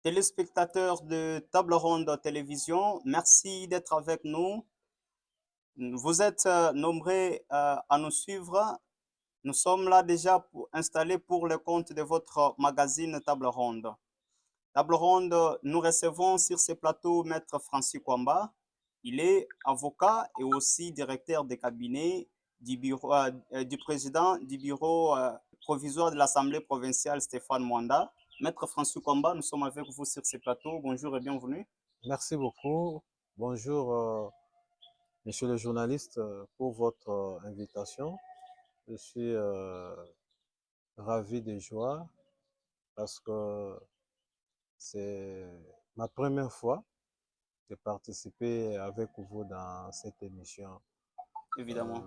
Téléspectateurs de Table Ronde Télévision, merci d'être avec nous. Vous êtes nombreux à nous suivre. Nous sommes là déjà installés pour le compte de votre magazine Table Ronde. Table Ronde, nous recevons sur ce plateau Maître Francis Kwamba. Il est avocat et aussi directeur de cabinet du président du bureau provisoire de l'Assemblée provinciale Stéphane Mwanda. Maître Francis Kwamba, nous sommes avec vous sur ce plateau. Bonjour et bienvenue. Merci beaucoup. Bonjour, monsieur le journaliste, pour votre invitation. Je suis ravi de joie parce que c'est ma première fois de participer avec vous dans cette émission Évidemment.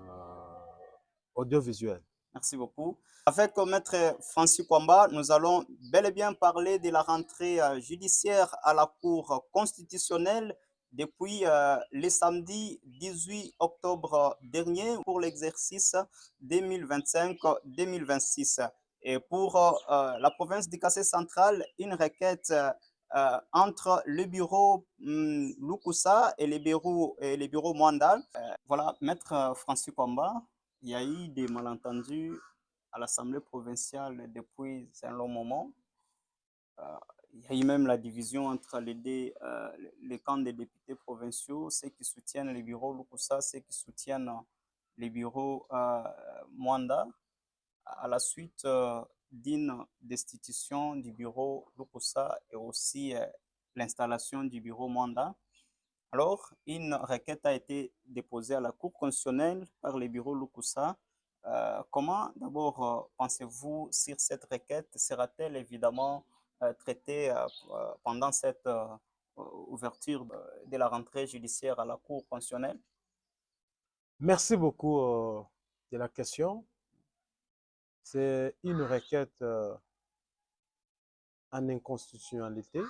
audiovisuelle. Merci beaucoup. Avec Maître Francis Kwamba, nous allons bel et bien parler de la rentrée judiciaire à la Cour constitutionnelle depuis le samedi 18 octobre dernier pour l'exercice 2025-2026. Et pour la province du Kassai central, une requête entre le bureau Lukusa et les bureaux Mwanda. Voilà, Maître Francis Kwamba, il y a eu des malentendus à l'Assemblée provinciale depuis un long moment. Il y a eu même la division entre les camps des députés provinciaux, ceux qui soutiennent les bureaux Lukusa, ceux qui soutiennent les bureaux Mwanda, à la suite d'une destitution du bureau Lukusa et aussi l'installation du bureau Mwanda. Alors, une requête a été déposée à la Cour constitutionnelle par le bureau Lukusa. Comment, d'abord, pensez-vous sur cette requête? Sera-t-elle évidemment traitée pendant cette ouverture de la rentrée judiciaire à la Cour constitutionnelle? Merci beaucoup de la question. C'est une requête en inconstitutionnalité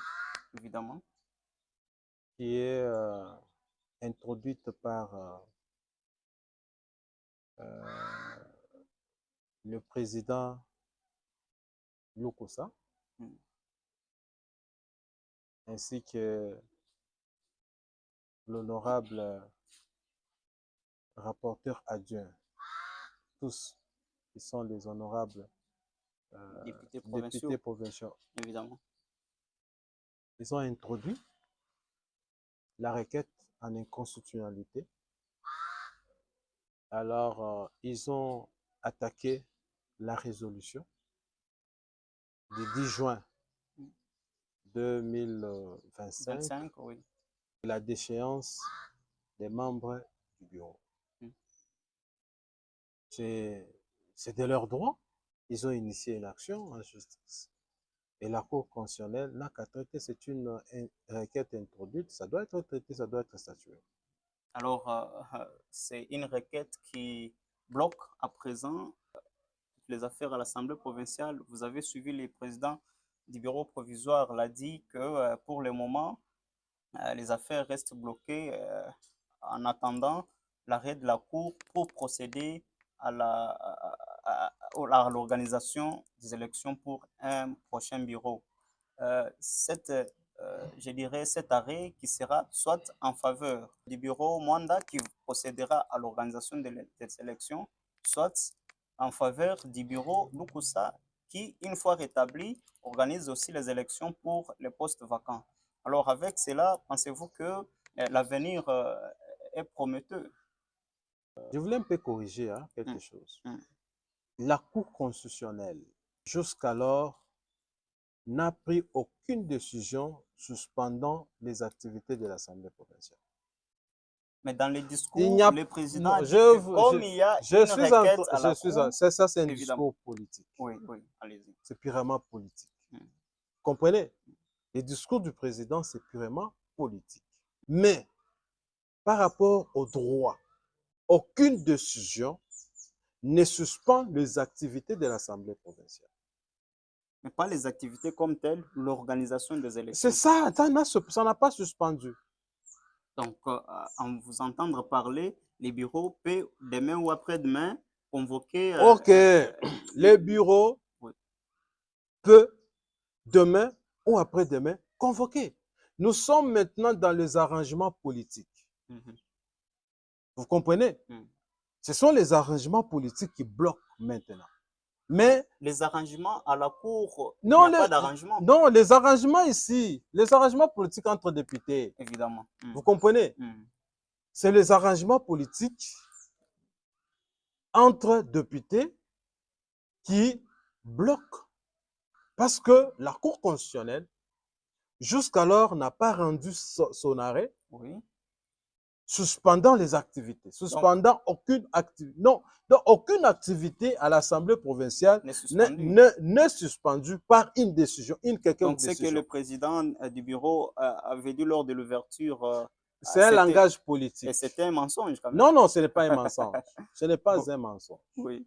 Évidemment. qui est introduite par le président Lukusa, ainsi que l'honorable rapporteur adjoint, tous qui sont les honorables députés provinciaux. Évidemment. Ils ont introduit la requête en inconstitutionnalité. Alors, ils ont attaqué la résolution du 10 juin 2025, oui. la déchéance des membres du bureau. C'est de leur droit. Ils ont initié une action en justice. Et la Cour constitutionnelle n'a qu'à traiter. C'est une requête introduite. Ça doit être traité, ça doit être statué. Alors, c'est une requête qui bloque à présent les affaires à l'Assemblée provinciale. Vous avez suivi le président du bureau provisoire l'a dit que pour le moment, les affaires restent bloquées en attendant l'arrêt de la Cour pour procéder à l'organisation des élections pour un prochain bureau. Je dirais cet arrêt qui sera soit en faveur du bureau Mwanda qui procédera à l'organisation des élections, soit en faveur du bureau Lukusa qui, une fois rétabli, organise aussi les élections pour les postes vacants. Alors avec cela, pensez-vous que l'avenir est prometteur? Je voulais un peu corriger quelque chose. La Cour constitutionnelle, jusqu'alors, n'a pris aucune décision suspendant les activités de l'Assemblée provinciale. Mais dans les discours, le président a dit que comme il y a une requête à la Cour... Ça, c'est un discours politique. Oui, oui, allez-y. C'est purement politique. Comprenez? Les discours du président, c'est purement politique. Mais, par rapport au droit, aucune décision ne suspend les activités de l'Assemblée provinciale. Mais pas les activités comme telles, l'organisation des élections. C'est ça, ça n'a pas suspendu. Donc, en vous entendre parler, les bureaux peuvent demain ou après-demain convoquer... Ok, les bureaux peuvent demain ou après-demain convoquer. Nous sommes maintenant dans les arrangements politiques. Mhm. Vous comprenez? Mhm. Ce sont les arrangements politiques qui bloquent maintenant. Mais Les arrangements à la cour, il n'y non, a pas d'arrangement, non, les arrangements ici, les arrangements politiques entre députés, évidemment. vous comprenez? Mhm. C'est les arrangements politiques entre députés qui bloquent. Parce que la Cour constitutionnelle, jusqu'alors, n'a pas rendu son arrêt Oui. suspendant les activités, suspendant aucune activité. Non, donc aucune activité à l'Assemblée provinciale N'est suspendu. n'est suspendue par une décision, une quelconque Donc, ce que décision. le président du bureau avait dit lors de l'ouverture, C'est un langage politique. c'était un mensonge quand même. Non, non, ce n'est pas un mensonge. Ce n'est pas Bon, un mensonge. oui.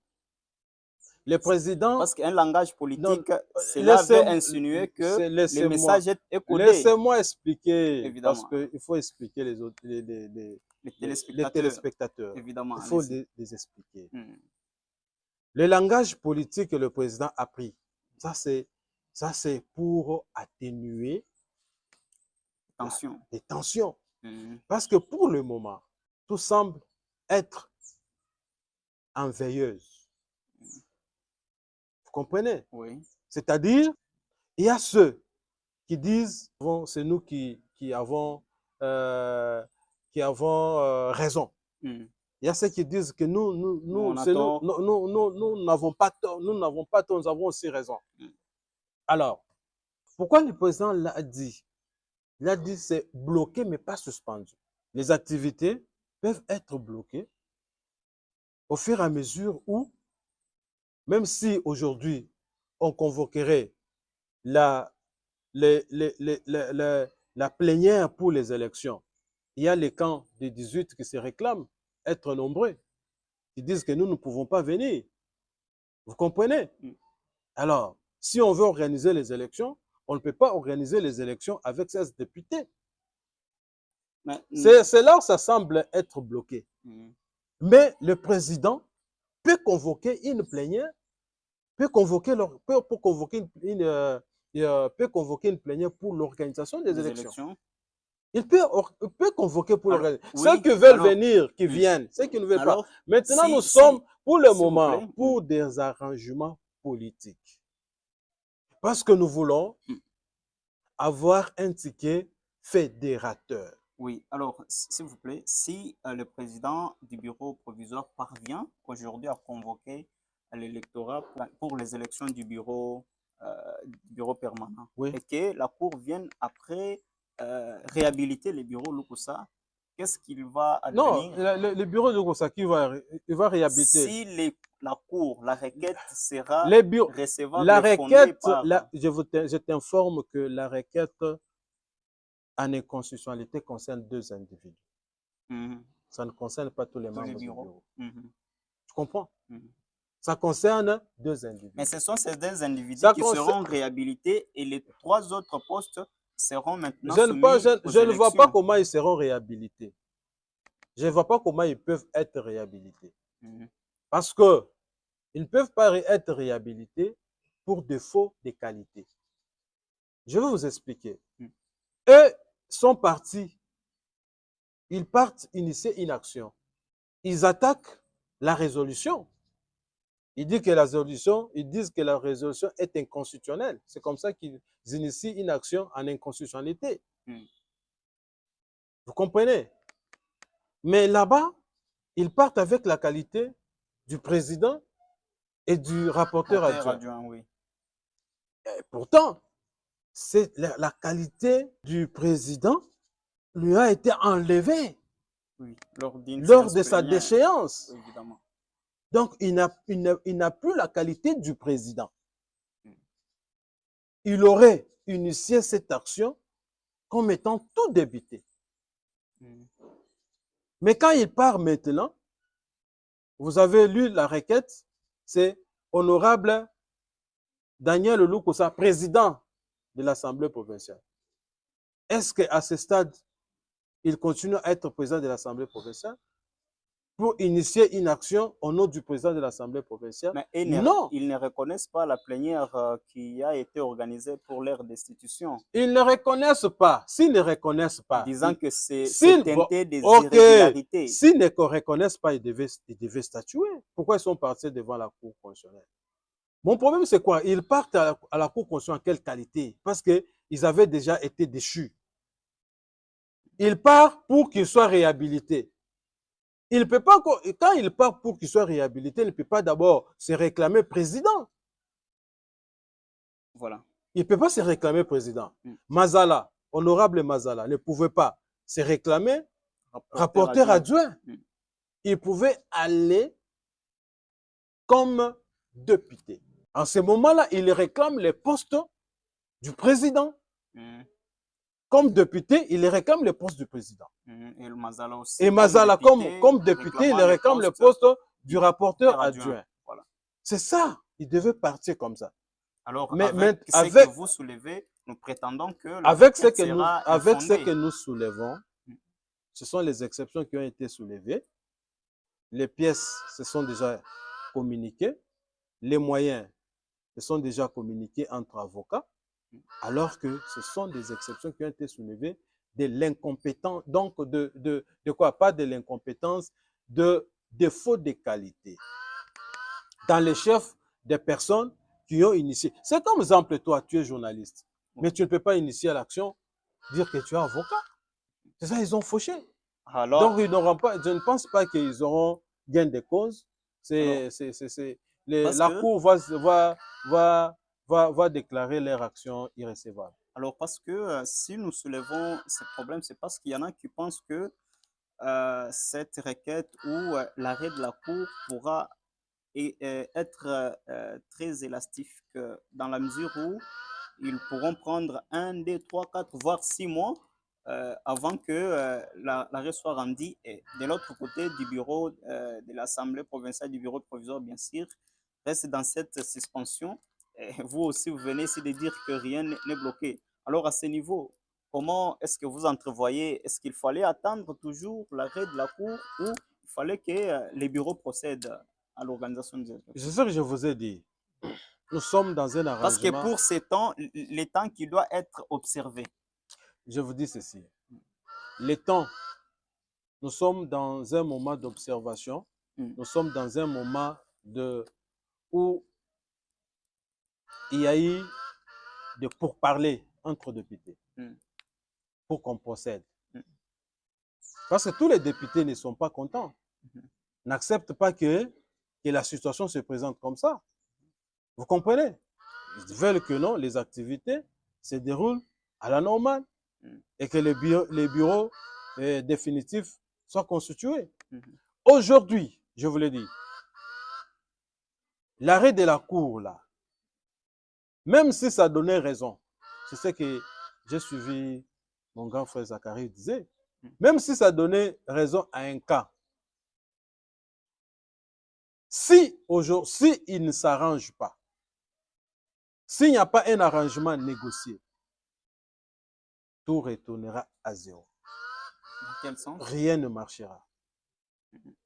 Le président, Parce qu'un langage non, politique, cela veut laissez-moi, insinuer que le laissez-moi, message est codé, laissez-moi expliquer, parce évidemment. qu'il faut expliquer les autres, Les les téléspectateurs, téléspectateurs. évidemment. Il faut allez-y. les expliquer. Mhm. Le langage politique que le président a pris, ça c'est pour atténuer Attention. les tensions. Mhm. Parce que pour le moment, tout semble être en veilleuse. Vous comprenez? Oui. C'est-à-dire, il y a ceux qui disent, bon, c'est nous qui avons raison. Mhm. Il y a ceux qui disent que on a tort. nous n'avons pas tort, nous avons aussi raison. Mhm. Alors, pourquoi le président l'a dit? Il a dit c'est bloqué mais pas suspendu. Les activités peuvent être bloquées au fur et à mesure où, même si aujourd'hui on convoquerait la plénière pour les élections, il y a les camps des 18 qui se réclament être nombreux, qui disent que nous ne pouvons pas venir. Vous comprenez? Alors, si on veut organiser les élections, on ne peut pas organiser les élections avec 16 députés. C'est là où ça semble être bloqué. Mais le président peut convoquer une plénière, peut convoquer une plénière pour l'organisation des élections. Il peut convoquer pour l'organisation. Oui, ceux qui veulent venir, qui viennent. Ceux qui ne veulent pas. Maintenant, nous sommes, pour le moment, pour des arrangements politiques. Parce que nous voulons avoir un ticket fédérateur. Oui, alors, s'il vous plaît, si le président du bureau provisoire parvient aujourd'hui à convoquer l'électorat pour les élections du bureau permanent, Oui. et que la Cour vienne après réhabiliter les bureaux Lukusa, qu'est-ce qu'il va advenir? Non, le bureau de Kosaki il va réhabiliter. Si la Cour, la requête sera recevable la et requête, par... je t'informe que la requête en inconstitutionnalité concerne 2 individus. Ça ne concerne pas tous les membres du bureau. Tu comprends? Ça concerne 2 individus. Mais ce sont ces 2 individus qui seront réhabilités et les 3 autres postes seront maintenant soumis aux élections. Je ne vois pas comment ils seront réhabilités. Je ne vois pas comment ils peuvent être réhabilités. Parce que ils ne peuvent pas être réhabilités pour défaut de qualité. Je vais vous expliquer. Eux sont partis. Ils partent initier une action. Ils attaquent la résolution. Ils disent que la résolution est inconstitutionnelle. C'est comme ça qu'ils initient une action en inconstitutionnalité. Vous comprenez? Mais là-bas, ils partent avec la qualité du président et du rapporteur adjoint. Oui. Et pourtant, c'est la qualité du président lui a été enlevée lors de sa déchéance. Oui, évidemment. Donc, il n'a plus la qualité du président. Il aurait initié cette action comme étant tout débuté. Mais quand il part maintenant, vous avez lu la requête, c'est honorable Daniel Lukusa, président de l'Assemblée provinciale. Est-ce qu'à ce stade, il continue à être président de l'Assemblée provinciale? pour initier une action au nom du président de l'Assemblée provinciale. Mais Non, ils ne reconnaissent pas la plénière qui a été organisée pour leur destitution, ils ne reconnaissent pas. S'ils ne reconnaissent pas, disant que c'est bon, teinté des ok, irrégularités. s'ils ne reconnaissent pas, ils devaient statuer. Pourquoi ils sont partis devant la Cour constitutionnelle? Mon problème, c'est quoi? Ils partent à la Cour constitutionnelle en quelle qualité? Parce qu'ils avaient déjà été déchus. Ils partent pour qu'ils soient réhabilités. Il ne peut pas, quand il part pour qu'il soit réhabilité, il ne peut pas d'abord se réclamer président. Voilà. Il ne peut pas se réclamer président. Mm. Mazala, honorable Mazala, ne pouvait pas se réclamer rapporteur adjoint. Mm. Il pouvait aller comme député. En ce moment-là, il réclame les postes du président. Mm. Comme député, il réclame les postes du président. Et le Mazala aussi. Et Mazala, comme député, il réclame le poste du rapporteur adjoint. Voilà. C'est ça. Il devait partir comme ça. Alors, Mais avec ce que vous soulevez, nous prétendons que avec ce que nous soulevons, ce sont les exceptions qui ont été soulevées. Les pièces se sont déjà communiquées. Les moyens se sont déjà communiqués entre avocats. Alors que ce sont des exceptions qui ont été soulevées de l'incompétence, donc de quoi? Pas de l'incompétence, de défaut de qualité. Dans les chefs des personnes qui ont initié. C'est comme exemple, toi, tu es journaliste, mais tu ne peux pas initier l'action, dire que tu es avocat. C'est ça, ils ont fauché. Alors, donc, ils n'auront pas, je ne pense pas qu'ils auront gain de cause. La Cour va déclarer leur action irrécevable. Alors, parce que si nous soulevons ce problème, c'est parce qu'il y en a qui pensent que cette requête ou l'arrêt de la Cour pourra être très élastique dans la mesure où ils pourront prendre 1, 2, 3, 4, voire 6 mois avant que l'arrêt soit rendu. Et de l'autre côté du bureau de l'Assemblée provinciale, du bureau provisoire, bien sûr, reste dans cette suspension. Et vous aussi, vous venez ici de dire que rien n'est bloqué. Alors, à ce niveau, comment est-ce que vous entrevoyez? Est-ce qu'il fallait attendre toujours l'arrêt de la Cour ou il fallait que les bureaux procèdent à l'organisation des élections? C'est ça que je vous ai dit. Nous sommes dans un arrangement. Parce que pour ces temps, les temps qui doivent être observés. Je vous dis ceci. Les temps, nous sommes dans un moment d'observation. Nous sommes dans un moment où il y a eu de pourparlers entre députés pour qu'on procède. Parce que tous les députés ne sont pas contents. N'acceptent pas que la situation se présente comme ça. Vous comprenez? Ils veulent que non, les activités se déroulent à la normale et que les bureaux définitifs soient constitués. Aujourd'hui, je vous l'ai dit, l'arrêt de la Cour, là, même si ça donnait raison, c'est ce que j'ai suivi mon grand frère Zachary disait, même si ça donnait raison à un cas, si il ne s'arrange pas, s'il n'y a pas un arrangement négocié, tout retournera à zéro. Dans quel sens? Rien ne marchera.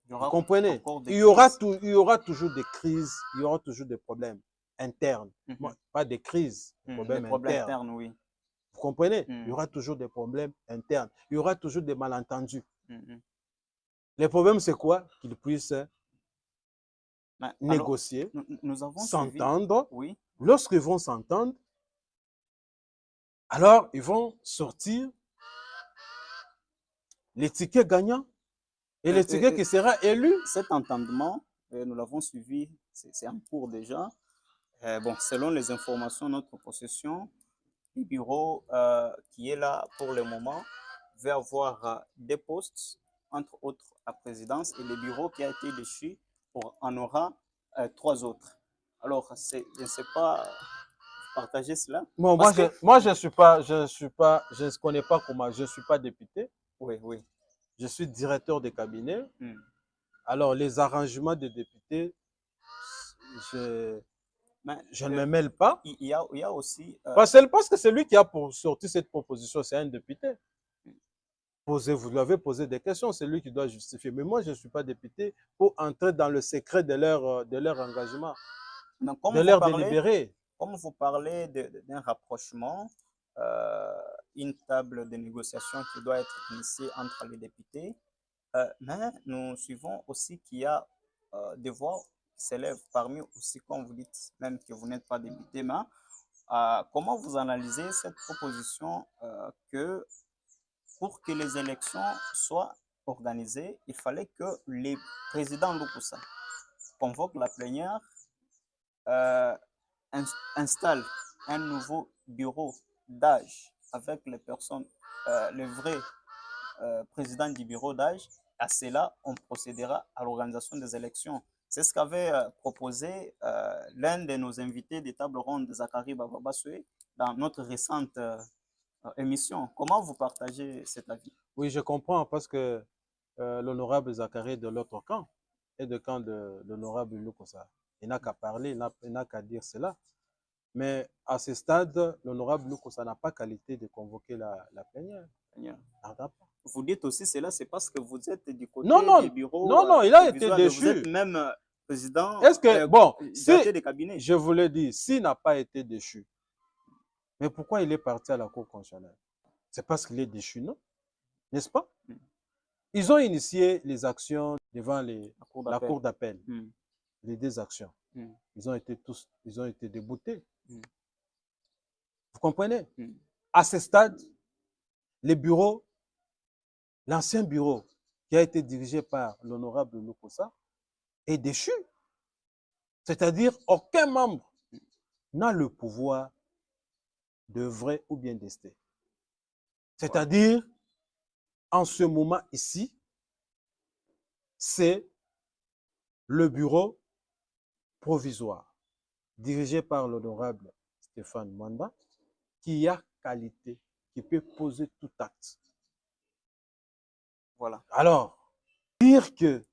Vous comprenez? Il y aura toujours des crises, il y aura toujours des problèmes internes. Pas des crises, des problèmes internes. Oui. Vous comprenez? Il y aura toujours des problèmes internes. Il y aura toujours des malentendus. Le problème, c'est quoi? Qu'ils puissent négocier, s'entendre. Oui. Lorsqu'ils vont s'entendre, alors ils vont sortir les tickets gagnants et le ticket qui sera élu. Cet entendement, nous l'avons suivi, c'est en cours déjà. Bon, selon les informations de notre possession, le bureau qui est là pour le moment va avoir des postes, entre autres la présidence, et le bureau qui a été déchu en aura 3 autres. Alors, je ne sais pas partager cela. Bon, moi, je ne connais pas comment, je ne suis pas député. Oui, oui. Je suis directeur de cabinet. Alors, les arrangements des députés, je ne me mêle pas. Il y a aussi... Parce que c'est lui qui a sorti cette proposition, c'est un député. Vous lui avez posé des questions, c'est lui qui doit justifier. Mais moi, je ne suis pas député pour entrer dans le secret de leur engagement, Donc, de leur délibéré. comme vous parlez d'un rapprochement, une table de négociation qui doit être initiée entre les députés, mais nous suivons aussi qu'il y a des voix qui s'élèvent parmi aussi, comme vous dites, même que vous n'êtes pas député, mais comment vous analysez cette proposition que pour que les élections soient organisées, il fallait que les présidents Lukusa convoquent la plénière, euh, installent un nouveau bureau d'âge avec les personnes, les vrais présidents du bureau d'âge. À cela, on procédera à l'organisation des élections. C'est ce qu'avait proposé l'un de nos invités des tables rondes, Zachary Bababasoué, dans notre récente émission. Comment vous partagez cet avis? Oui, je comprends parce que l'honorable Zachary est de l'autre camp et de camp de l'honorable Lukosa. Il n'a qu'à parler, il n'a qu'à dire cela. Mais à ce stade, l'honorable Lukosa n'a pas qualité de convoquer la plénière. Vous dites aussi cela, c'est parce que vous êtes du côté des bureaux. Non, il a été déchu. Vous êtes même président. Est-ce que, bon, des cabinets. Je vous l'ai dit, s'il n'a pas été déchu, mais pourquoi il est parti à la Cour constitutionnelle? C'est parce qu'il est déchu, non? N'est-ce pas? Ils ont initié les actions devant la Cour d'appel. Les deux actions. Ils ont été déboutés. Vous comprenez? À ce stade, les bureaux, l'ancien bureau qui a été dirigé par l'honorable Lukosa est déchu. C'est-à-dire, aucun membre n'a le pouvoir de vrai ou bien d'ester. C'est-à-dire, en ce moment ici, c'est le bureau provisoire dirigé par l'honorable Stéphane Mwanda qui a qualité, qui peut poser tout acte. Voilà. Alors, dire que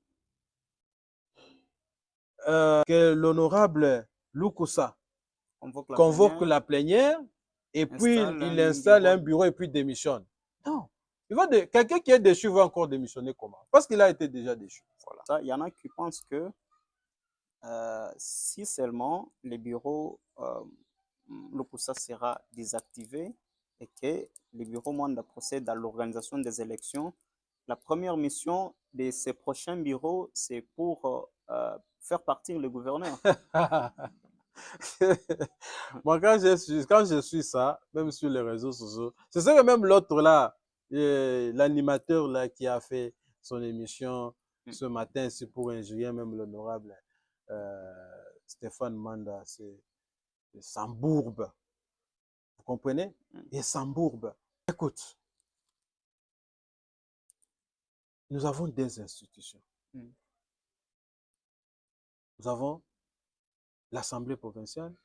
l'honorable Lukosa convoque la plénière et puis il installe un bureau et puis démissionne. Non. Quelqu'un qui est déchu va encore démissionner comment? Parce qu'il a été déjà déchu. Voilà. Il y en a qui pensent que si seulement les bureaux Lukusa sera désactivé et que les bureaux Mwanda procèdent à l'organisation des élections, la première mission de ces prochains bureaux, c'est pour faire partir le gouverneur. Moi, quand je suis ça, même sur les réseaux sociaux, c'est ça que même l'autre là, l'animateur là qui a fait son émission ce matin, c'est pour injurier même l'honorable Stéphane Mwanda, c'est s'embourbe. Vous comprenez? Il s'embourbe. Écoute, nous avons des institutions. Nous avons l'Assemblée provinciale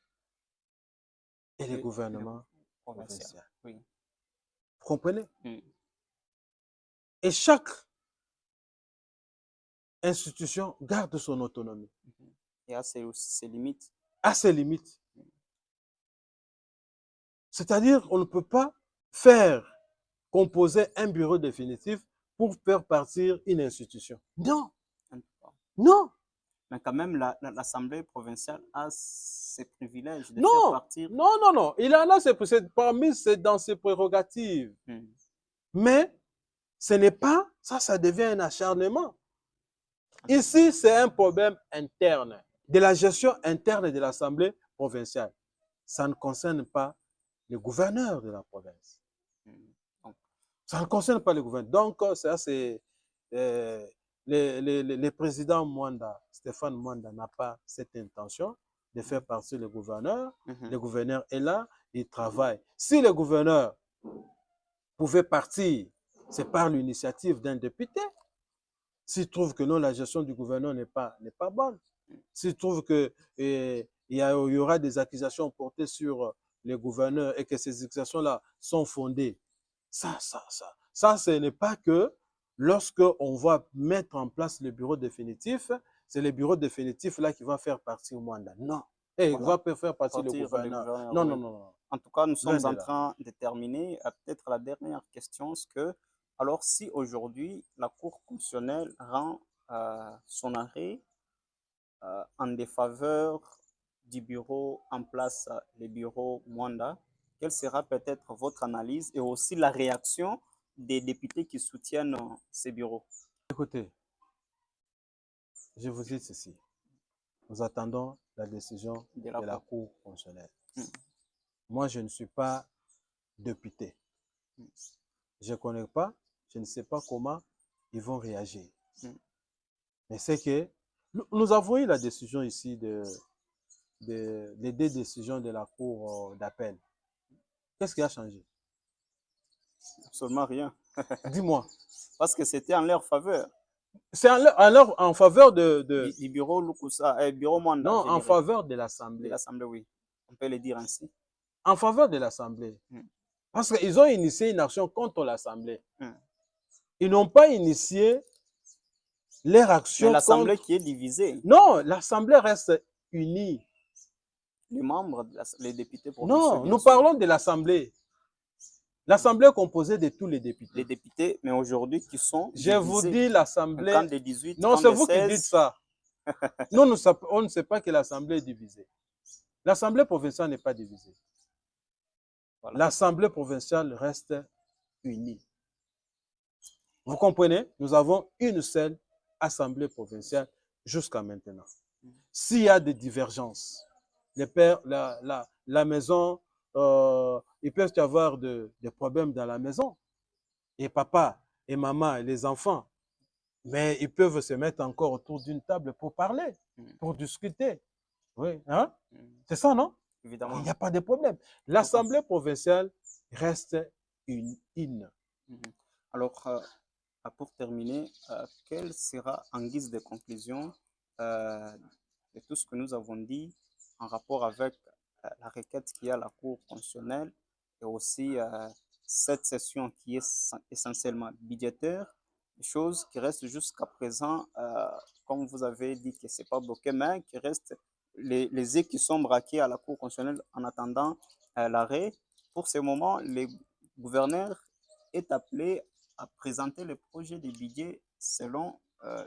et le gouvernement provincial. Oui. Vous comprenez? Et chaque institution garde son autonomie. Et à ses limites. À ses limites. C'est-à-dire qu'on ne peut pas faire composer un bureau définitif pour faire partir une institution. Non. Non. Mais quand même, l'Assemblée provinciale a ses privilèges de faire partir. Non. Il en a c'est dans ses prérogatives. Mais ce n'est pas, ça devient un acharnement. Ici, c'est un problème interne, de la gestion interne de l'Assemblée provinciale. Ça ne concerne pas le gouverneur de la province. Ça ne concerne pas le gouverneur. Donc, ça, c'est le président Mwanda, Stéphane Mwanda, n'a pas cette intention de faire partir le gouverneur. Le gouverneur est là, il travaille. Si le gouverneur pouvait partir, c'est par l'initiative d'un député. S'il trouve que non, la gestion du gouverneur n'est pas bonne. S'il trouve qu'il y aura des accusations portées sur le gouverneur et que ces accusations-là sont fondées, ça, ce n'est pas que lorsqu'on va mettre en place le bureau définitif, c'est le bureau définitif là qui va faire partir Mwanda. Non. Il va faire partir le gouverneur. Non. En tout cas, nous sommes en train de terminer. Peut-être la dernière question, c'est que Alors, si aujourd'hui la Cour constitutionnelle rend son arrêt en défaveur du bureau en place, le bureau Mwanda, quelle sera peut-être votre analyse et aussi la réaction des députés qui soutiennent ces bureaux? Écoutez, je vous dis ceci. Nous attendons la décision De de la la Cour constitutionnelle. Mm. Moi, je ne suis pas député. Mm. Je ne connais pas, je ne sais pas comment ils vont réagir. Mm. Mais c'est que nous avons eu la décision ici des deux décisions de la Cour d'appel. Qu'est-ce qui a changé? Absolument rien. Dis-moi. Parce que c'était en leur faveur. C'est en faveur Du bureau Lukusa, bureau Mwanda, non, je en dirais. faveur de De l'Assemblée. l'Assemblée, oui. On peut le dire ainsi. En faveur de l'Assemblée. Mm. Parce qu'ils ont initié une action contre l'Assemblée. Mm. Ils n'ont pas initié leur action Mais l'Assemblée contre... qui est divisée, Non, l'Assemblée reste unie. les membres, les députés provinciaux, Non, bien nous sûr. parlons de l'Assemblée. L'Assemblée est composée de tous les députés. Les députés, mais aujourd'hui qui sont Je vous divisés. dis l'Assemblée... Camp de 18, Non, camp c'est de vous qui 16. dites ça. Nous, on ne sait pas que l'Assemblée est divisée. L'Assemblée provinciale n'est pas divisée. Voilà. L'Assemblée provinciale reste unie. Vous comprenez? Nous avons une seule Assemblée provinciale jusqu'à maintenant. S'il y a des divergences, les pères, la maison, il peut y avoir des problèmes dans la maison. Et papa et maman et les enfants, mais ils peuvent se mettre encore autour d'une table pour parler, pour discuter. Oui, hein? C'est ça, non? Évidemment. Il n'y a pas de problème. L'Assemblée provinciale reste une. Alors, pour terminer, quelle sera en guise de conclusion de tout ce que nous avons dit en rapport avec la requête qui est à la Cour constitutionnelle et aussi cette session qui est essentiellement budgétaire, chose qui reste jusqu'à présent, comme vous avez dit que ce n'est pas bloqué, mais qui reste les aides qui sont braqués à la Cour constitutionnelle en attendant l'arrêt. Pour ce moment, le gouverneur est appelé à présenter le projet de budget selon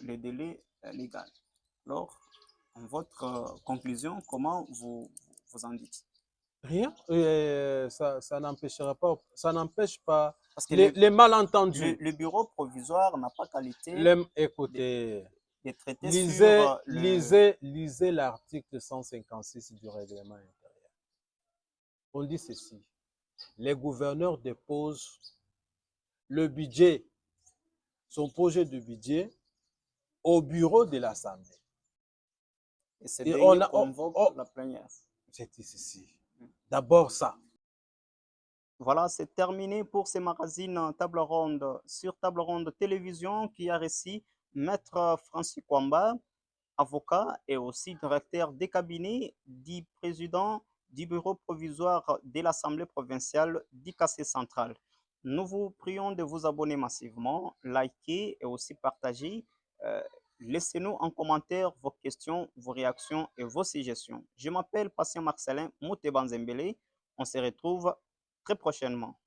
les délais légaux. Alors, en votre conclusion, comment vous en dites? Rien, ça n'empêchera pas, ça n'empêche pas Parce que les malentendus. le bureau provisoire n'a pas qualité Écoutez, de traiter sur lisez l'article 156 du règlement intérieur. On dit ceci, les gouverneurs déposent le budget, son projet de budget au bureau de l'Assemblée. Et c'est dernier convoque la plénière. C'est ceci. D'abord ça. Voilà, c'est terminé pour ce magazine Table Ronde sur Table Ronde Télévision qui a reçu Maître Francis Kwamba, avocat et aussi directeur des cabinets du président du bureau provisoire de l'Assemblée provinciale du Kassai central. Nous vous prions de vous abonner massivement, liker et aussi partager. Laissez-nous en commentaire vos questions, vos réactions et vos suggestions. Je m'appelle Patient Marcelin Moutebanzembele. On se retrouve très prochainement.